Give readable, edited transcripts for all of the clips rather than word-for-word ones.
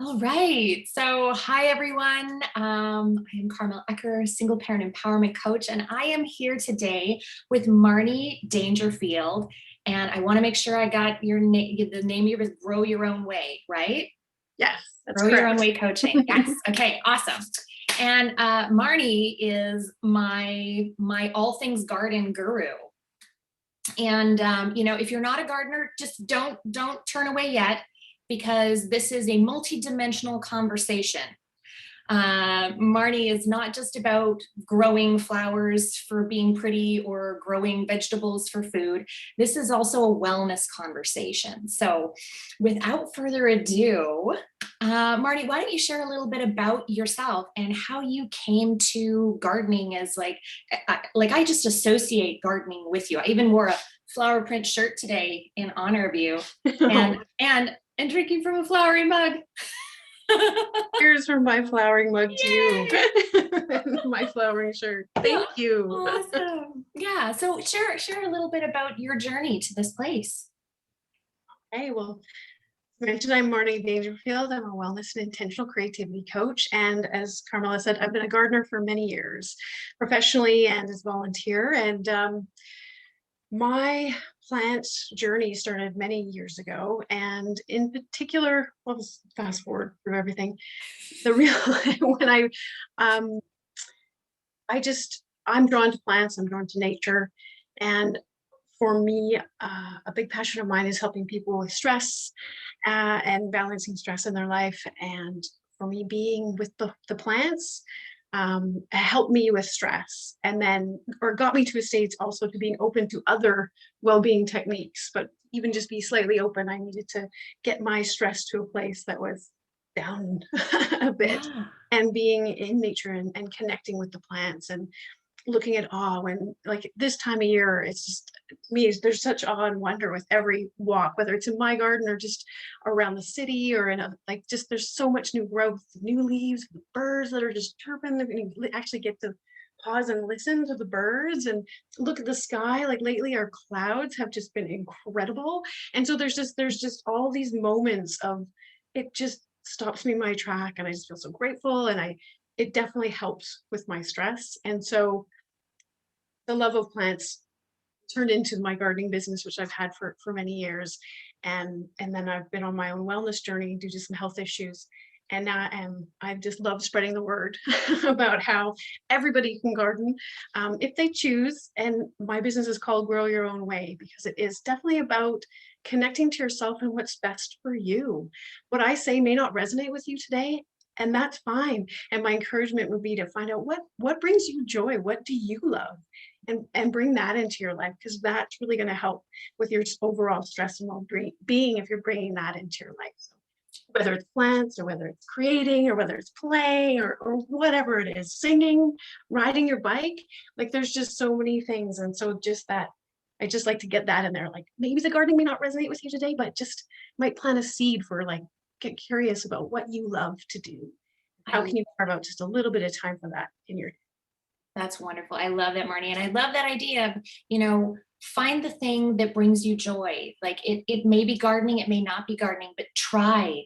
All right. So, hi everyone. I am Carmel Ecker, single parent empowerment coach, and I am here today with Marnie Dangerfield. And I want to make sure I got your name, the name of your Grow Your Own Way, right? Yes, that's Grow Your Own correct. Way coaching. Yes. Okay. Awesome. And Marnie is my all things garden guru. And if you're not a gardener, just don't turn away yet, because this is a multi-dimensional conversation. Marnie is not just about growing flowers for being pretty or growing vegetables for food. This is also a wellness conversation. So without further ado, Marnie, why don't you share a little bit about yourself and how you came to gardening as I just associate gardening with you. I even wore a flower print shirt today in honor of you, and drinking from a flowery mug. Here's from my flowering mug to you. My flowering shirt. Thank you. Awesome. Yeah. So share a little bit about your journey to this place. Hey, well, as mentioned, I'm Marnie Dangerfield. I'm a wellness and intentional creativity coach. And as Carmela said, I've been a gardener for many years, professionally and as volunteer. And my plant journey started many years ago. And in particular, well, let's fast forward through everything. The real, when um, I'm drawn to plants, I'm drawn to nature. And for me, a big passion of mine is helping people with stress and balancing stress in their life. And for me, being with the plants helped me with stress, and then, or got me to a state also to being open to other well-being techniques. But even just be slightly open, I needed to get my stress to a place that was down a bit, Yeah. and being in nature and connecting with the plants and looking at awe. When like this time of year, it's just, to me, there's such awe and wonder with every walk, whether it's in my garden or just around the city or in a, like, just there's so much new growth, new leaves, birds that are just chirping, and you actually get to pause and listen to the birds and look at the sky. Like lately our clouds have just been incredible, and so there's just all these moments of, it just stops me in my track, and I just feel so grateful, and I it definitely helps with my stress. And so the love of plants turned into my gardening business, which I've had for many years. And then I've been on my own wellness journey due to some health issues. And now I just love spreading the word about how everybody can garden if they choose. And my business is called Grow Your Own Way, because it is definitely about connecting to yourself and what's best for you. What I say may not resonate with you today, and that's fine. And my encouragement would be to find out what brings you joy. What do you love? And bring that into your life, because that's really going to help with your overall stress and well-being if you're bringing that into your life. So whether it's plants, or whether it's creating, or whether it's playing, or whatever it is, singing, riding your bike, like there's just so many things. And so just that, I just like to get that in there. Like maybe the gardening may not resonate with you today, but just might plant a seed for, like, get curious about what you love to do. How I can you carve out just a little bit of time for that in your. That's wonderful. I love that, Marnie. And I love that idea of, find the thing that brings you joy. Like it may be gardening, it may not be gardening, but try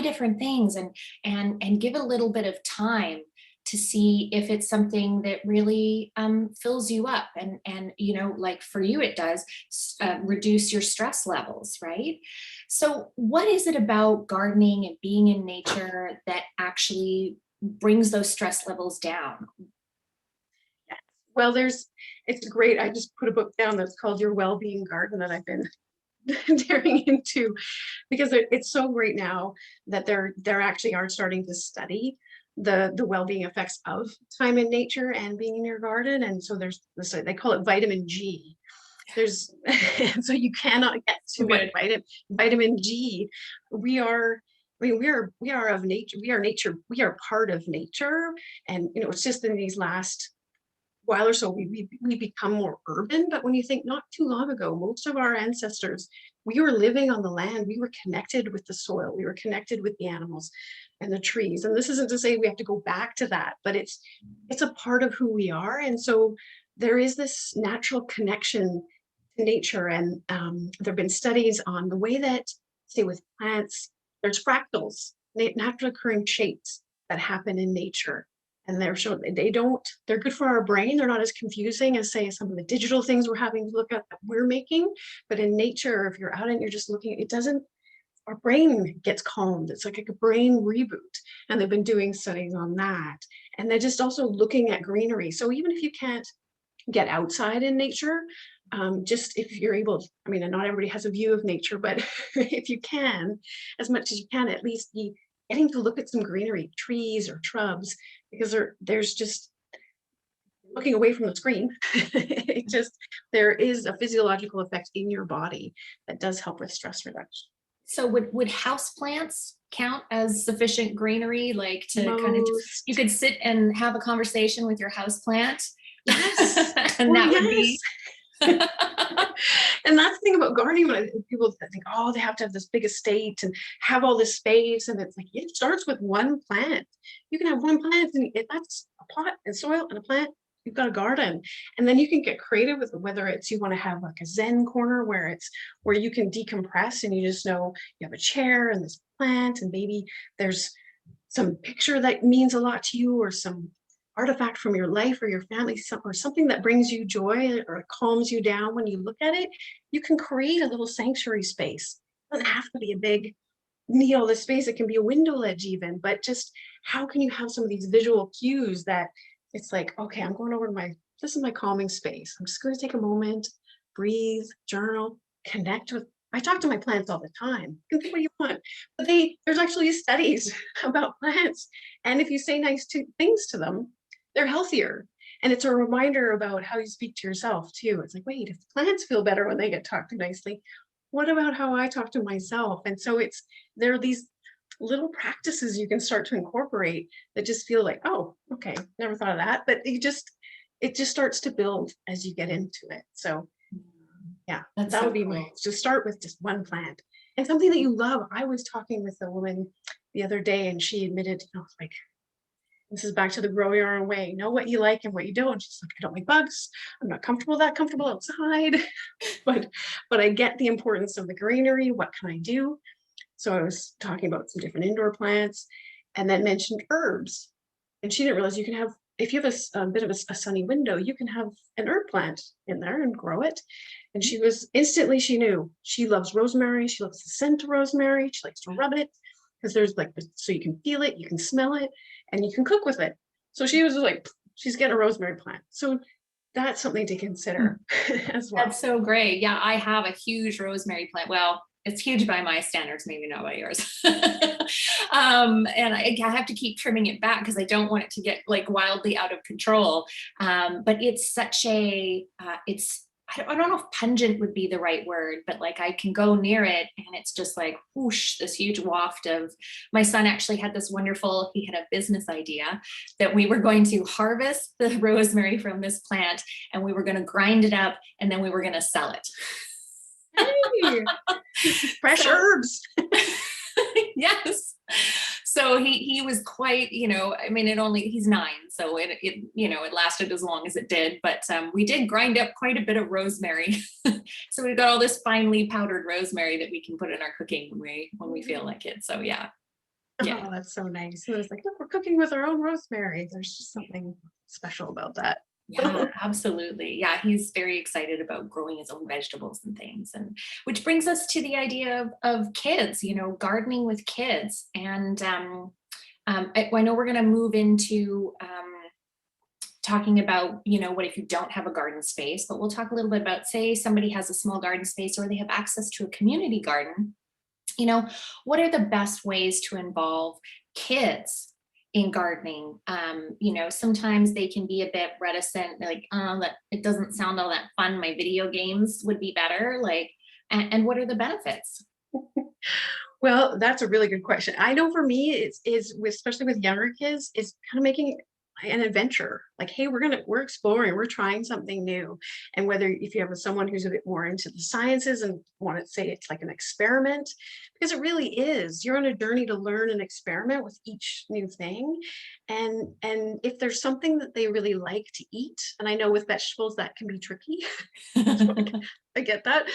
different things, and give a little bit of time to see if it's something that really fills you up, and like for you it does reduce your stress levels, right? So what is it about gardening and being in nature that actually brings those stress levels down? Yes. Well, it's great. I just put a book down that's called Your Wellbeing Garden that I've been tearing into, because it's so great now that they're actually are starting to study the well-being effects of time in nature and being in your garden. And so there's this, they call it vitamin G. There's so you cannot get too much Good. vitamin G. We are, I mean, we are of nature. We are nature. We are part of nature. And it's just in these last while or so we become more urban. But when you think, not too long ago, most of our ancestors, we were living on the land, we were connected with the soil, we were connected with the animals and the trees. And this isn't to say we have to go back to that, but it's a part of who we are. And so there is this natural connection to nature. And there have been studies on the way that, say, with plants, there's fractals natural occurring shapes that happen in nature. And they're shown, they're good for our brain. They're not as confusing as, say, some of the digital things we're having to look at that we're making. But in nature, if you're out and you're just looking, it doesn't, our brain gets calmed. It's like a brain reboot. And they've been doing studies on that. And they're just also looking at greenery. So even if you can't get outside in nature, just if you're able to, I mean, and not everybody has a view of nature, but if you can, as much as you can, at least be getting to look at some greenery, trees or shrubs, because there's just looking away from the screen. It just, there is a physiological effect in your body that does help with stress reduction. So would house plants count as sufficient greenery, like to kind of, you could sit and have a conversation with your house plant? Yes. And Well, that would yes. be. And that's the thing about gardening, when people think, oh, they have to have this big estate and have all this space. And it's like, it starts with one plant. You can have one plant, and that's a pot and soil and a plant. You've got a garden. And then you can get creative with whether it's, you want to have like a Zen corner where you can decompress, and you just know you have a chair and this plant, and maybe there's some picture that means a lot to you, or some artifact from your life or your family, or something that brings you joy or calms you down when you look at it. You can create a little sanctuary space. It doesn't have to be a big, need all this space. It can be a window ledge even, but just how can you have some of these visual cues that it's like, okay, I'm going over to this is my calming space. I'm just going to take a moment, breathe, journal, connect with, I talk to my plants all the time. You can think what you want, but there's actually studies about plants. And if you say nice things to them, they're healthier. And it's a reminder about how you speak to yourself too. It's like, wait, if plants feel better when they get talked to nicely, what about how I talk to myself? And so there are these little practices you can start to incorporate that just feel like, oh, okay, never thought of that. But it just starts to build as you get into it. So yeah, that would be my, to start with just one plant and something that you love. I was talking with a woman the other day, and she admitted, like, this is back to the grow your own way. Know what you like and what you don't. She's like, I don't like bugs. I'm not that comfortable outside, but I get the importance of the greenery. What can I do? So I was talking about some different indoor plants, and then mentioned herbs. And she didn't realize you can have, if you have a bit of a sunny window, you can have an herb plant in there and grow it. And she knew she loves rosemary. She loves the scent of rosemary. She likes to rub it because there's like, so you can feel it, you can smell it, and you can cook with it. So she was like, she's getting a rosemary plant. So that's something to consider as well. That's so great. Yeah, I have a huge rosemary plant. Well, it's huge by my standards, maybe not by yours. And I have to keep trimming it back because I don't want it to get like wildly out of control. But it's such a, I don't know if pungent would be the right word, but like I can go near it and it's just like whoosh, this huge waft of, my son actually had this wonderful, he had a business idea that we were going to harvest the rosemary from this plant and we were going to grind it up and then we were going to sell it. Hey, fresh herbs. Yes. So he was quite, I mean, he's 9, so it lasted as long as it did, but we did grind up quite a bit of rosemary. So we've got all this finely powdered rosemary that we can put in our cooking when we feel like it. So yeah. Oh, that's so nice. So it's like, look, we're cooking with our own rosemary. There's just something special about that. Yeah, absolutely. Yeah, he's very excited about growing his own vegetables and things. And which brings us to the idea of kids, gardening with kids. And I know we're going to move into talking about, what if you don't have a garden space, but we'll talk a little bit about, say somebody has a small garden space or they have access to a community garden. What are the best ways to involve kids in gardening? Sometimes they can be a bit reticent, like, oh, that it doesn't sound all that fun. My video games would be better. Like, and what are the benefits? Well, that's a really good question. I know for me, especially with younger kids, is kind of making an adventure. Like, hey, we're exploring, we're trying something new. And whether if you have someone who's a bit more into the sciences and want to say it's like an experiment, because it really is, you're on a journey to learn and experiment with each new thing. And if there's something that they really like to eat, and I know with vegetables that can be tricky. I get that.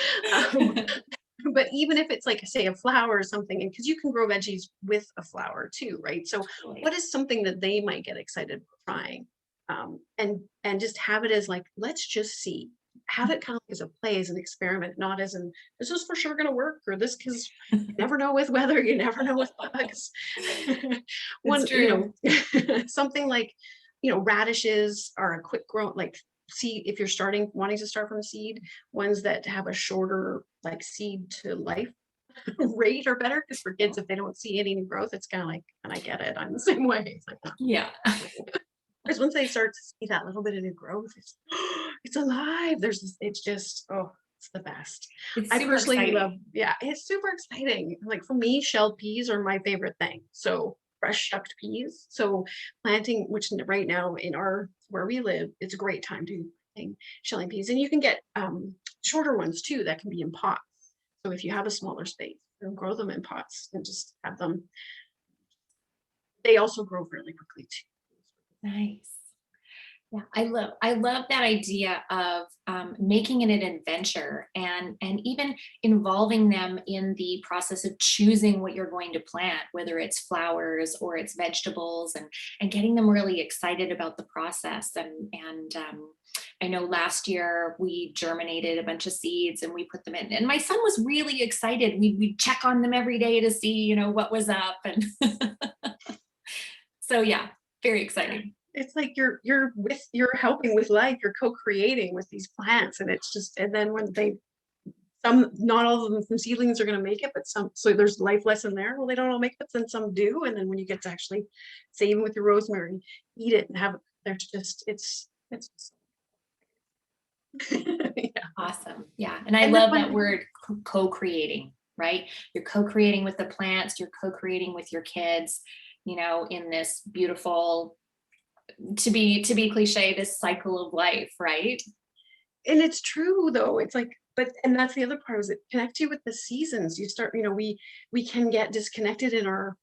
But even if it's like, say, a flower or something, and because you can grow veggies with a flower too, right? So Totally. what is something that they might get excited about trying? And just have it as like, let's just see. Have it kind of as a play, as an experiment, not as in this is for sure going to work, or this, because you never know with weather, you never know with bugs. It's One, true. something like, radishes are a quick grow, like, see if you're wanting to start from seed, ones that have a shorter like seed to life rate are better, because for kids, if they don't see any new growth, it's kind of like, and I get it, I'm the same way. It's like, Yeah. whereas once they start to see that little bit of new growth, it's it's alive. It's just, oh, it's the best. It's I super personally love, exciting. yeah, it's super exciting. Like for me, shelled peas are my favorite thing. So fresh shucked peas. So planting, which right now in our where we live, it's a great time to planting shelling peas. And you can get shorter ones too that can be in pots. So if you have a smaller space, you can grow them in pots and just have them. They also grow really quickly too. Nice. Yeah, I love that idea of making it an adventure and even involving them in the process of choosing what you're going to plant, whether it's flowers or it's vegetables, and getting them really excited about the process. And I know last year we germinated a bunch of seeds and we put them in, and my son was really excited. We'd check on them every day to see, what was up, and so yeah, very exciting. It's like you're helping with life, you're co-creating with these plants, and it's just, and then when they some not all of them from seedlings are going to make it, but some, so there's life lesson there. Well, they don't all make it, then some do, and then when you get to actually, say, even with your rosemary, eat it and have it, there's just, it's yeah. Awesome. Yeah. And I And the love fun that thing, word co-creating, right? You're co-creating with the plants, you're co-creating with your kids, in this beautiful, to be cliche, this cycle of life, right? and it's true though, it's like, but and that's the other part, is it connects you with the seasons. You start, we can get disconnected in our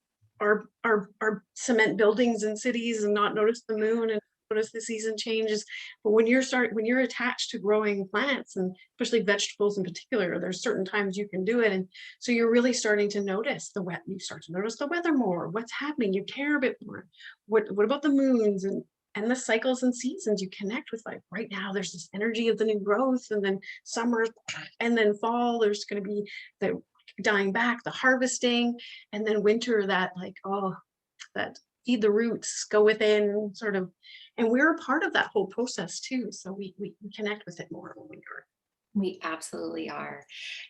cement buildings and cities and not notice the moon and notice the season changes. But when you're attached to growing plants, and especially vegetables in particular, there's certain times you can do it. And so you're really starting to notice you start to notice the weather more, what's happening, you care a bit more. What about the moons and the cycles and seasons? You connect with, like, right now there's this energy of the new growth, and then summer, and then fall there's going to be the dying back, the harvesting, and then winter, that, like, oh, that feed the roots, go within, sort of. And we're a part of that whole process too, so we connect with it more when we are. We absolutely are.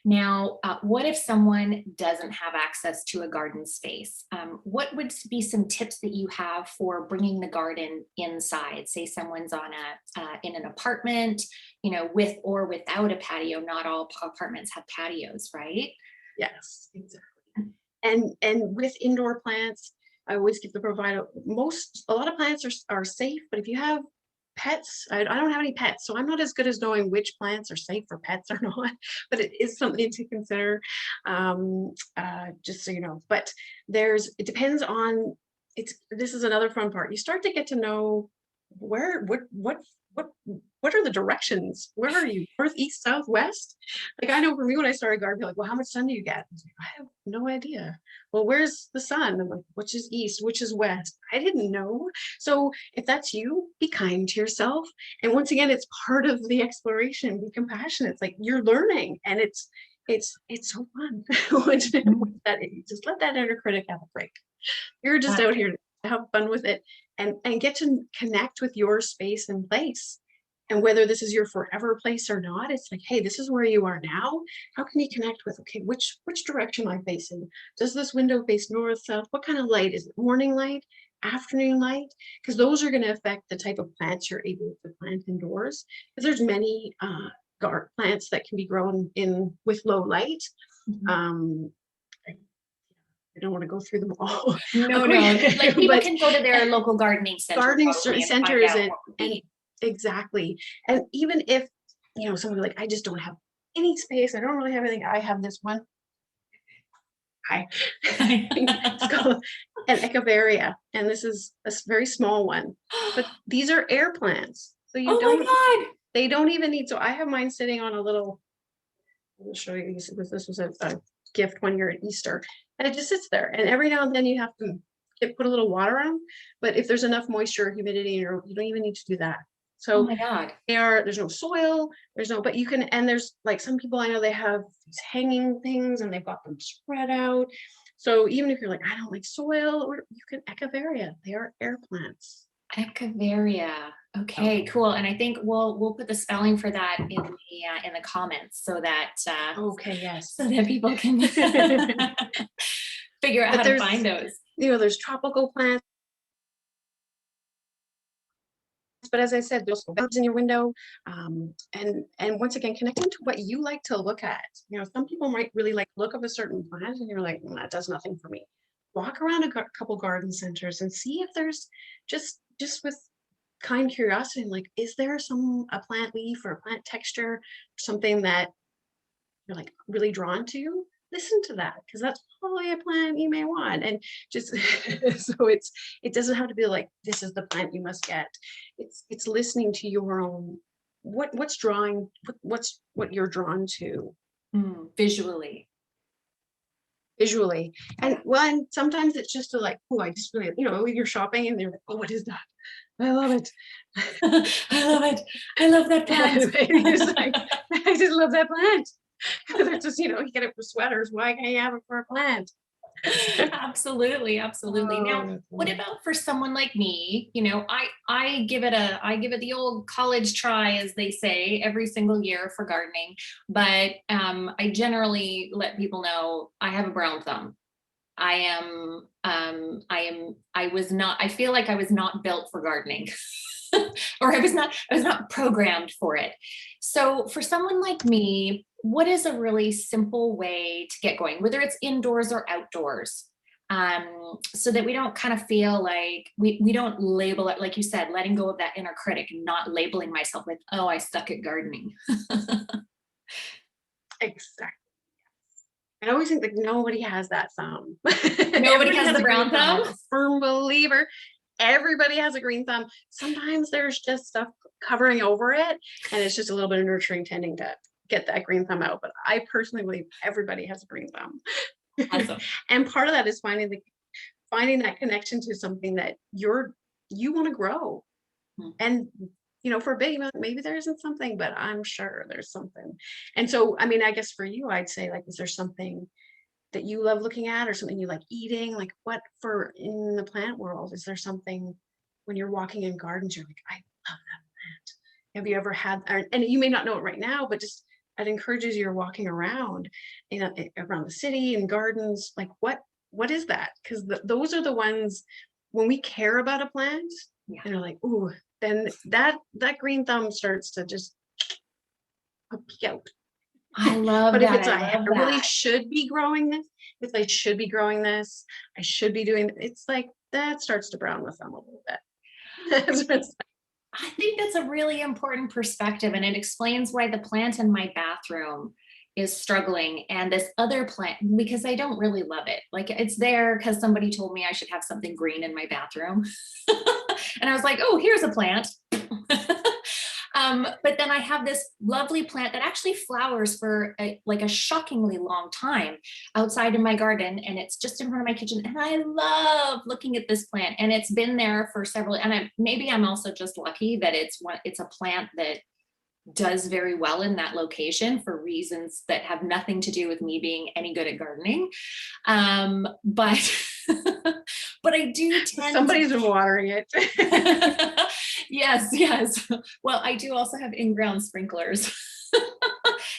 Now, what if someone doesn't have access to a garden space? What would be some tips that you have for bringing the garden inside? Say someone's in an apartment, with or without a patio. Not all apartments have patios, right? Yes, exactly. And with indoor plants, I always give the provider, a lot of plants are safe, but if you have pets, I don't have any pets, so I'm not as good as knowing which plants are safe for pets or not, but it is something to consider. Just so you know, but it depends on, this is another fun part. You start to get to know what what are the directions? Where are you? North, east, south, west? Like, I know for me, when I started gardening, like, well, how much sun do you get? I was like, I have no idea. Well, where's the sun? I'm like, which is east, which is west? I didn't know. So if that's you, be kind to yourself. And once again, it's part of the exploration. Be compassionate. It's like you're learning, and it's so fun. That just let that inner critic have a break. You're just out here to have fun with it, and get to connect with your space and place. And whether this is your forever place or not, it's like, hey, this is where you are now. How can you connect with, okay, which direction am I facing? Does this window face north, south? What kind of light? Is it morning light, afternoon light? Because those are going to affect the type of plants you're able to plant indoors. Because there's many plants that can be grown in with low light. Mhm. Um, I don't want to go through them all, No, no. Like, people but can go to their local gardening center gardening probably and find centers out what would and be. exactly. And even if, someone like, I just don't have any space, I don't really have anything. I have this one. Hi. It's called an echavaria, and this is a very small one. But these are air plants, so Oh my God. they don't even need. So I have mine sitting on a little. I'll show you. This was a gift one year at Easter, and it just sits there. And every now and then you have to put a little water on. But if there's enough moisture or humidity, you don't even need to do that. Oh So my God. there's no soil, there's no, but you can, and there's like some people I know they have these hanging things and they've got them spread out. So even if you're like, I don't like soil, or you can ecavaria, they are air plants. Echeveria. Okay, cool. And I think we'll put the spelling for that in the comments Okay, yes. so that people can figure out But how to find those. there's tropical plants. But as I said, there's birds in your window, and once again, connecting to what you like to look at. Some people might really like look of a certain plant, and you're like, that does nothing for me. Walk around a couple garden centers and see if there's just with kind curiosity, like, is there a plant leaf or a plant texture, something that you're like really drawn to? Listen to that, because that's probably a plant you may want. And just so it doesn't have to be like, this is the plant you must get. It's listening to your own, what's drawing, what you're drawn to Visually. visually. And sometimes it's just to like, oh, I just really, you're shopping and they're like, oh, what is that? I love it. I love it. I love that plant. It's like, I just love that plant. That's just, you get it for sweaters. Why can't you have it for a plant? Absolutely, absolutely. Now, what about for someone like me? I give it the old college try, as they say, every single year for gardening. But I generally let people know I have a brown thumb. I feel like I was not built for gardening. Or I was not programmed for it. So for someone like me, what is a really simple way to get going, whether it's indoors or outdoors, so that we don't kind of feel like we don't label it, like you said, letting go of that inner critic and not labeling myself with, oh, I suck at gardening. Exactly. I always think like nobody has that thumb. Nobody has the brown thumb. I'm a firm believer. Everybody has a green thumb. Sometimes there's just stuff covering over it, and it's just a little bit of nurturing, tending to get that green thumb out. But I personally believe everybody has a green thumb. Awesome. And part of that is finding that connection to something that you want to grow. And for a bit, maybe there isn't something, but I'm sure there's something. And so, I mean, I guess for you, I'd say, like, is there something that you love looking at, or something you like eating? Like, what for in the plant world, is there something when you're walking in gardens, you're like, I love that plant? Have you ever had, and you may not know it right now, but just I'd encourage as you're walking around, around the city and gardens, like what is that? Because those are the ones when we care about a plant, and you're like, ooh, then that green thumb starts to just peek out. I love but that. if it's I really should be growing this, if I should be growing this, I should be doing, it's like that starts to brown the thumb a little bit. I think that's a really important perspective, and it explains why the plant in my bathroom is struggling, and this other plant, because I don't really love it. Like, it's there because somebody told me I should have something green in my bathroom. And I was like, oh, here's a plant. But then I have this lovely plant that actually flowers for a shockingly long time outside in my garden, and it's just in front of my kitchen. And I love looking at this plant, and it's been there for several. And maybe I'm also just lucky that it's a plant that does very well in that location for reasons that have nothing to do with me being any good at gardening. But but I do tend somebody's been watering it. Yes. Well, I do also have in-ground sprinklers.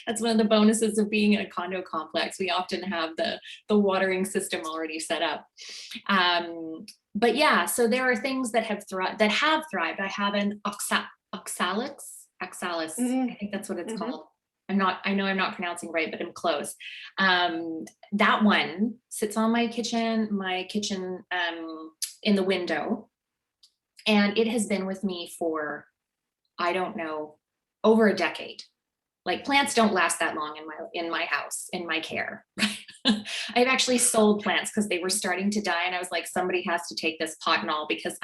That's one of the bonuses of being in a condo complex. We often have the watering system already set up. But yeah, so there are things that have thrived. I have an oxalis. I think that's what it's called. I know I'm not pronouncing right, but I'm close. That one sits on my kitchen in the window. And it has been with me for, I don't know, over a decade. Like, plants don't last that long in my house, in my care. I've actually sold plants because they were starting to die. And I was like, somebody has to take this pot and all, because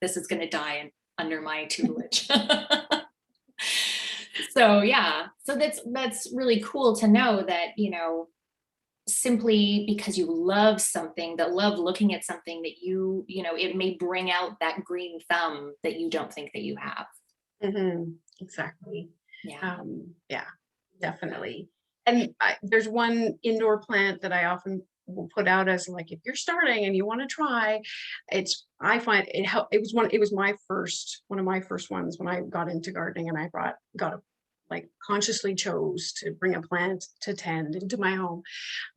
this is going to die under my tutelage. So yeah, so that's really cool to know that, simply because you love something, that love looking at something that it may bring out that green thumb that you don't think that you have. Exactly. Yeah. Yeah, definitely. And there's one indoor plant that I often will put out as like, if you're starting and you want to try, I find it help. It was one of my first ones when I got into gardening, and I got a like consciously chose to bring a plant to tend into my home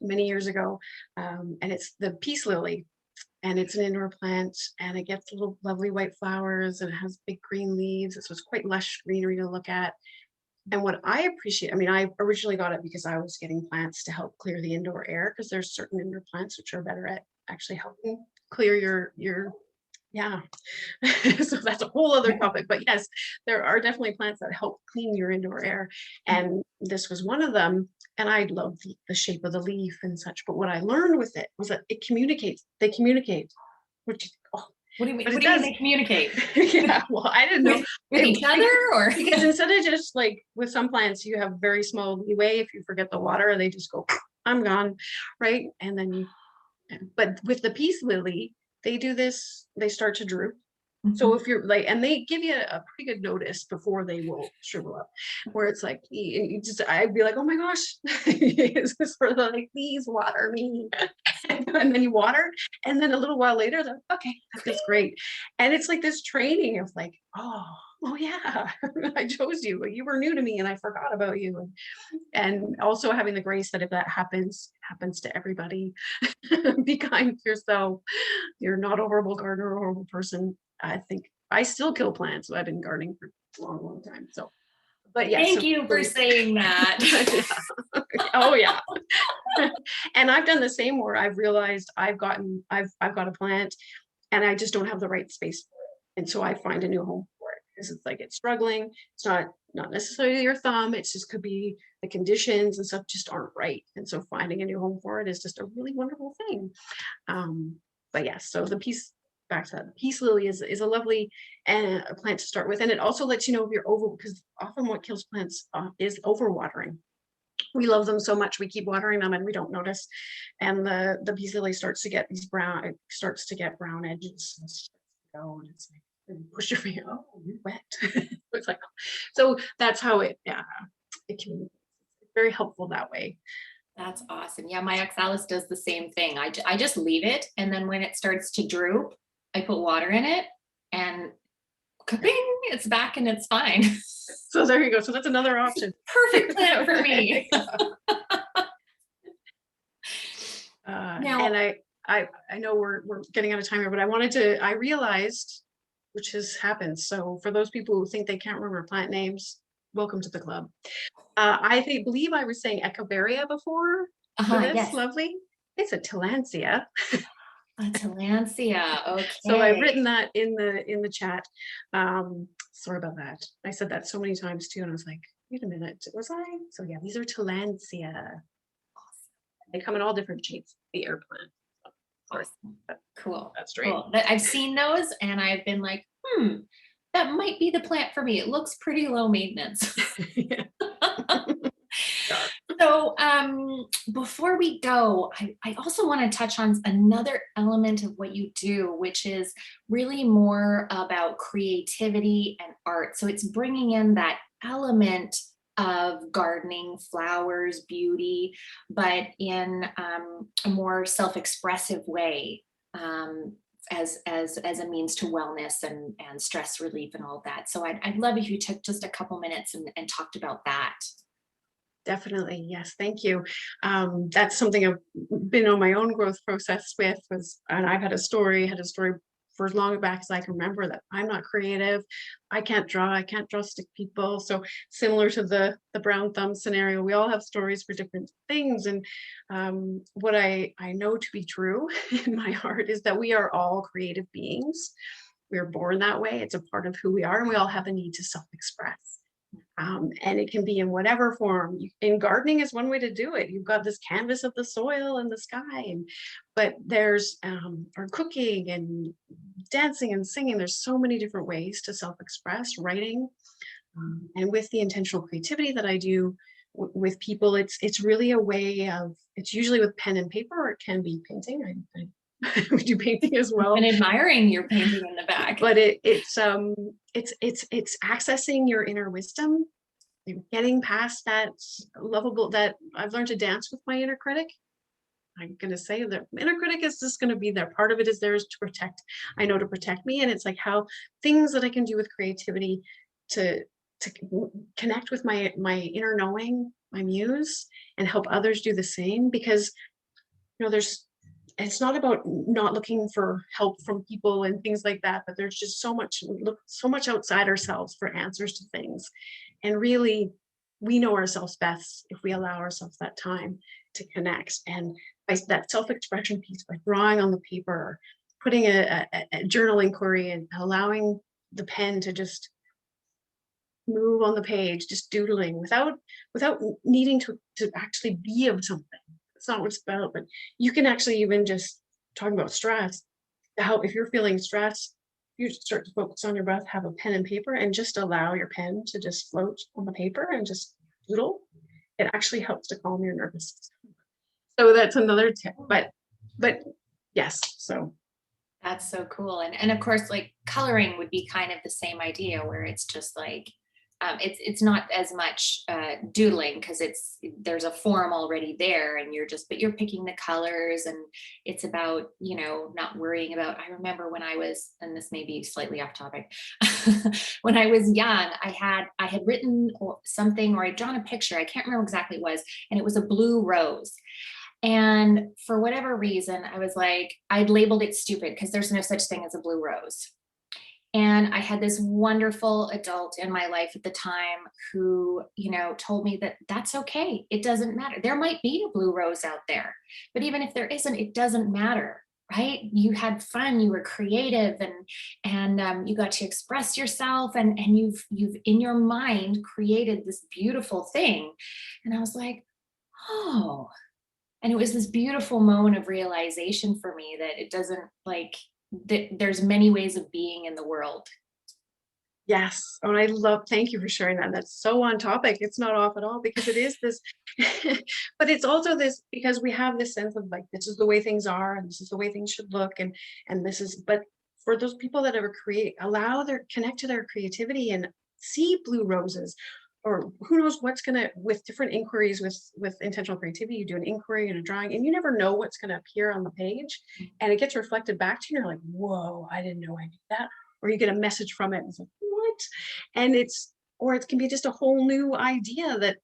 many years ago. And it's the peace lily, and it's an indoor plant, and it gets little lovely white flowers, and it has big green leaves. So it's quite lush greenery to look at. And what I appreciate, I mean, I originally got it because I was getting plants to help clear the indoor air, because there's certain indoor plants which are better at actually helping clear your yeah. So that's a whole other topic. But yes, there are definitely plants that help clean your indoor air. And this was one of them. And I love the shape of the leaf and such. But what I learned with it was that they communicate, which, oh, but What it do you mean does. they communicate? Yeah, well, I didn't know. With each other or? Because instead of just like with some plants, you have very small leeway. If you forget the water, they just go, I'm gone. Right. And then but with the peace lily, they do this, they start to droop. So Mhm. if you're like, and they give you a pretty good notice before they will shrivel up, where it's like, I'd be like, oh my gosh, it's just sort of like, please water me. And then you water, and then a little while later, they're like, okay, that feels great. And it's like this training of like, oh yeah, I chose you. You were new to me and I forgot about you. And also having the grace that if that happens, it happens to everybody. Be kind to yourself. You're not a horrible gardener or a horrible person. I think I still kill plants. I've been gardening for a long, long time. So, but yeah, Thank so you for saying that. yeah. Oh yeah. And I've done the same where I've realized I've got a plant and I just don't have the right space for it. And so I find a new home for it, because it's like it's struggling. It's not necessarily your thumb. It's just could be the conditions and stuff just aren't right. And so finding a new home for it is just a really wonderful thing. Um, but yes, so the peace back to that, the peace lily is a lovely and a plant to start with. And it also lets you know if you're over, because often what kills plants is overwatering. We love them so much, we keep watering them and we don't notice. And the peace lily starts to get these brown, it starts to get brown edges and starts to go, and it's like and push your finger, oh, you're wet. It's like, so that's how yeah, it can be very helpful that way. That's awesome. Yeah, my oxalis does the same thing. I just leave it, and then when it starts to droop, I put water in it, and ka-bing, it's back and it's fine. So there you go. So that's another option. Perfect plant for me. And Now, I know we're getting out of time here, but I realized, which has happened. So for those people who think they can't remember plant names, welcome to the club. Believe I was saying Echeveria before for this. yes, Lovely. It's a Tillandsia. a Tillandsia. So I've Okay. written that in the chat. Sorry about that. I said that so many times too, and I was like, wait a minute, was I? So yeah, these are Tillandsia. They come in all different shapes. The air plant. Sorry, Awesome. that, Cool. that's strange. Cool. I've seen those and I've been like, that might be the plant for me. It looks pretty low maintenance. Yeah. So before we go, I also want to touch on another element of what you do, which is really more about creativity and art. So it's bringing in that element of gardening, flowers, beauty, but in a more self-expressive way. As a means to wellness and stress relief and all that. So I'd love if you took just a couple minutes and talked about that. Definitely. Yes. Thank you. That's something I've been on my own growth process with and I've had a story for as long back as I can remember, that I'm not creative. I can't draw stick people. So similar to the brown thumb scenario, we all have stories for different things. And what I know to be true in my heart is that we are all creative beings. We are born that way. It's a part of who we are, and we all have a need to self-express. And it can be in whatever form. In gardening is one way to do it. You've got this canvas of the soil and the sky, but there's or cooking and dancing and singing. There's so many different ways to self-express. Writing, And with the intentional creativity that I do with people, it's really a way of, it's usually with pen and paper, or it can be painting. We do painting as I've well, been admiring your painting in the back. but it's accessing your inner wisdom, getting past that lovable, that I've learned to dance with my inner critic. I'm going to say that inner critic is just going to be there. Part of it is there is to protect. I know, to protect me. And it's like how things that I can do with creativity to connect with my inner knowing, my muse, and help others do the same. Because there's, it's not about not looking for help from people and things like that, but there's just so much outside ourselves for answers to things. And really, we know ourselves best if we allow ourselves that time to connect. And by that self-expression piece, by drawing on the paper, putting a journal inquiry, and allowing the pen to just move on the page, just doodling without needing to actually be of something. It's not what it's about, but you can actually, even just talking about stress, to help if you're feeling stressed, you start to focus on your breath, have a pen and paper, and just allow your pen to just float on the paper and just doodle. It actually helps to calm your nervous system. So that's another tip. But yes, so That's so cool. And of course, like coloring would be kind of the same idea where it's just like it's not as much doodling because there's a form already there and you're picking the colors, and it's about, not worrying about. I remember when I was, and this may be slightly off topic, when I was young, I had written something, or I'd drawn a picture, I can't remember exactly what it was, and it was a blue rose. And for whatever reason, I was like, I'd labeled it stupid because there's no such thing as a blue rose. And I had this wonderful adult in my life at the time who, told me that that's okay. It doesn't matter. There might be a blue rose out there, but even if there isn't, it doesn't matter, right? You had fun, you were creative, and you got to express yourself, and you've in your mind created this beautiful thing. And I was like, oh. And it was this beautiful moment of realization for me that it doesn't like that there's many ways of being in the world. yes. Oh, and thank you for sharing that. That's so on topic. It's not off at all, because it is this, but it's also this, because we have this sense of like, this is the way things are, and this is the way things should look. And this is, but for those people that ever connect to their creativity and see blue roses, or who knows what's with different inquiries, with intentional creativity, you do an inquiry and a drawing, and you never know what's gonna appear on the page, and it gets reflected back to you. You're like, whoa, I didn't know I did that. Or you get a message from it, and it's like, what? And or it can be just a whole new idea that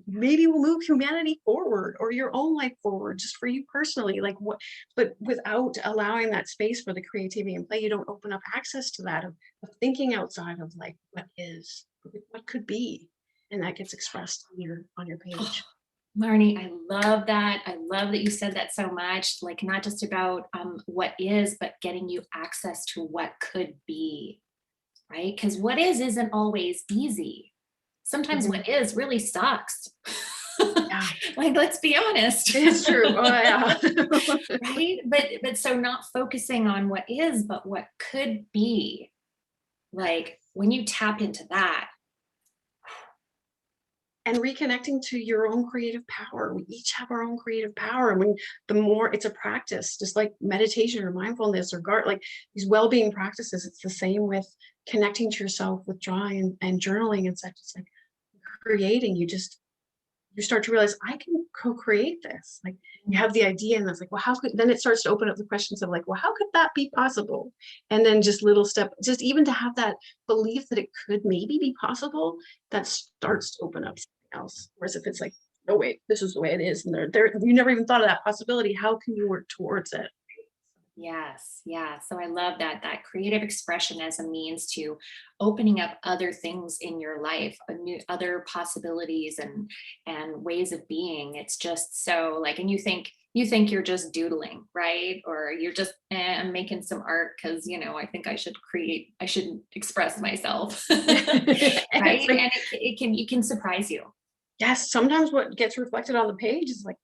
maybe will move humanity forward, or your own life forward, just for you personally. Like what? But without allowing that space for the creativity and play, you don't open up access to that, of thinking outside of like what could be, and that gets expressed on your page. Marnie, I love that. I love that you said that so much. Like, not just about what is, but getting you access to what could be, right? Because what is isn't always easy. Sometimes Mhm. what is really sucks. Yeah, Like, let's be honest. it's true. Oh yeah. Right? But so not focusing on what is, but what could be. Like when you tap into that. And reconnecting to your own creative power. We each have our own creative power. And the more, it's a practice, just like meditation or mindfulness or like these well-being practices. It's the same with connecting to yourself with drawing and journaling and such. It's like creating. You start to realize, I can co-create this. Like you have the idea, and it's like, well, then it starts to open up the questions of like, well, how could that be possible? And then just little step, just even to have that belief that it could maybe be possible, that starts to open up something else. Whereas if it's like, oh wait, this is the way it is, and you never even thought of that possibility, how can you work towards it? Yes, yeah. So I love that creative expression as a means to opening up other things in your life, other possibilities and ways of being. It's just so like, and you think you're just doodling, right? Or you're just I'm making some art because I think I should express myself, And it's right? like, And it can surprise you. yes, sometimes what gets reflected on the page is like,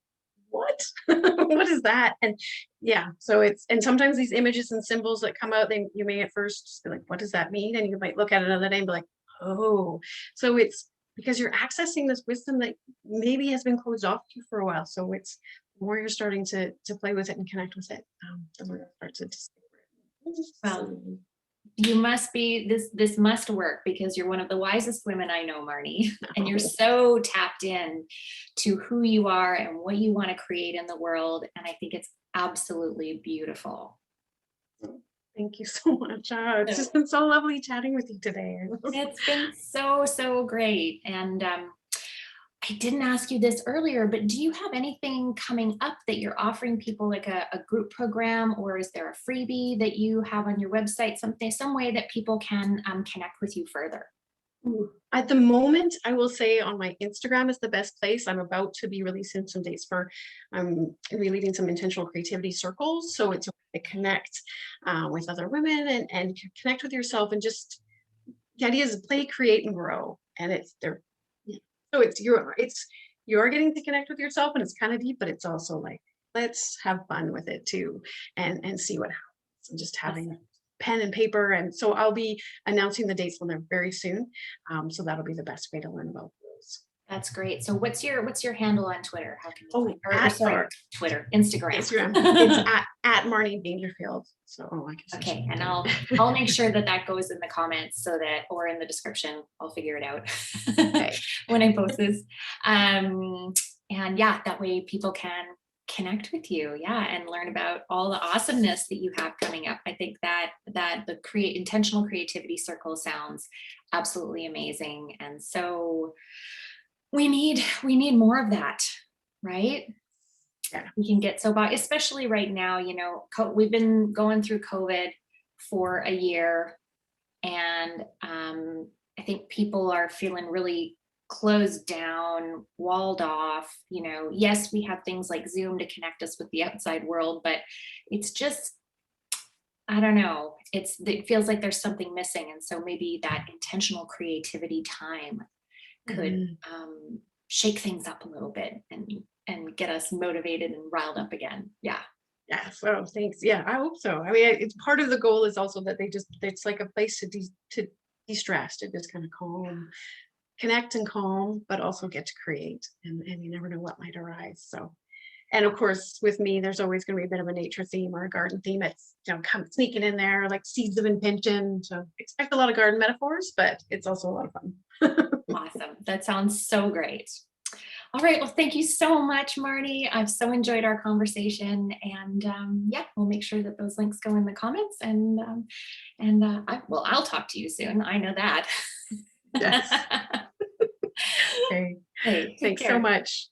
what? What is that? And yeah, so and sometimes these images and symbols that come out, you may at first just be like, what does that mean? And you might look at it another day and be like, Oh, so it's because you're accessing this wisdom that maybe has been closed off to you for a while. So it's the more you're starting to play with it and connect with it, the more it starts to discover it. Well, So, you must be this must work because you're one of the wisest women I know, Marnie, and you're oh, so tapped in to who you are and what you want to create in the world. And I think it's absolutely beautiful. thank you so much. It's just So been so lovely chatting with you today. it's been so great. And I didn't ask you this earlier, but do you have anything coming up that you're offering people, like a group program, or is there a freebie that you have on your website, something, some way that people can connect with you further? Ooh, at the moment, I will say on my Instagram is the best place. I'm about to be releasing some dates for, I'm leading some intentional creativity circles. So it's a way to connect with other women and connect with yourself and just the idea is play, create, and grow. And it's there. Yeah. So you're getting to connect with yourself and it's kind of deep, but it's also like, let's have fun with it too and see what happens. And just having pen and paper. And so I'll be announcing the dates when they're very soon. So that'll be the best way to learn about those. That's great. So what's your handle on Twitter? How can you find, Oh, or sorry, Twitter, Instagram. Instagram. It's at Marnie Dangerfield. So I can Okay, and I'll make sure that that goes in the comments so that, or in the description, I'll figure it out okay. when I post this. And yeah, that way people can connect with you, yeah, and learn about all the awesomeness that you have coming up. I think that the create intentional creativity circle sounds absolutely amazing, and so we need more of that, right? Yeah. We can get so by, especially right now, we've been going through COVID for a year, and I think people are feeling really closed down, walled off. Yes, we have things like Zoom to connect us with the outside world, but it's just, I don't know, it feels like there's something missing. And so maybe that intentional creativity time could Mhm. shake things up a little bit and get us motivated and riled up again. Yeah. Yeah, so thanks. Yeah, I hope so. I mean, it's part of the goal is also that it's like a place to de-stress, to just kind of calm, connect and calm, but also get to create. And you never know what might arise. So, and of course, with me, there's always going to be a bit of a nature theme or a garden theme. It's come sneaking in there like seeds of intention. So expect a lot of garden metaphors, but it's also a lot of fun. Awesome. That sounds so great. All right. Well, thank you so much, Marty. I've so enjoyed our conversation, and yeah, we'll make sure that those links go in the comments. I'll talk to you soon. I know that. Yes. Okay. Hey, take Thanks so care. much.